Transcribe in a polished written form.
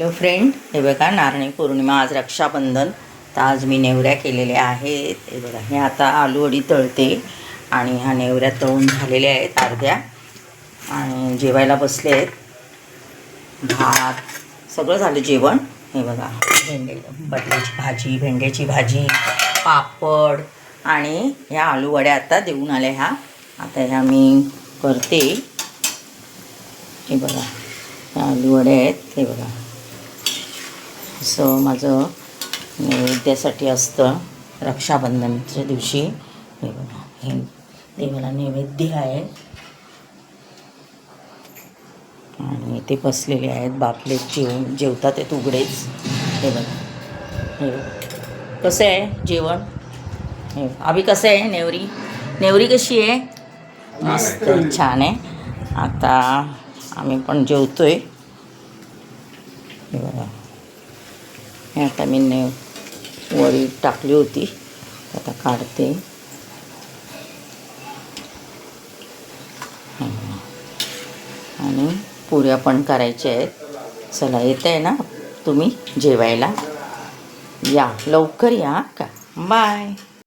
Hello friend, हे बघा नारळी पौर्णिमा, आज रक्षाबंधन. तर आज मी नेवऱ्या केलेल्या आहेत. हे बघा, हे आता आलूवडी तळते आणि ह्या नेवऱ्या तळून झालेल्या आहेत अर्ध्या आणि जेवायला बसले आहेत. भात सगळं झालं जेवण. हे बघा, बटाट्याची भाजी, भेंड्याची भाजी, पापड आणि ह्या आलूवड्या आता देऊन आल्या. आता ह्या मी करते. हे बघा, ह्या आलूवड्या आहेत. हे बघा, असं माझं नैवेद्यासाठी असतं रक्षाबंधनच्या दिवशी. हे बघा, हे देवाला नैवेद्य आहे आणि ते बसलेले आहेत. बापले जेवतात आहेत उघडेच. हे बघा, हे कसं आहे जेवण. हे अभि कसं आहे नेवरी कशी आहे? मस्त, छान आहे. आता आम्ही पण जेवतोय. हे बघा, हे आता मी वडी टाकली होती, आता काढते. आणि पुऱ्या पण करायच्या आहेत. चला, येत आहे ना तुम्ही जेवायला? या लवकर या का. बाय.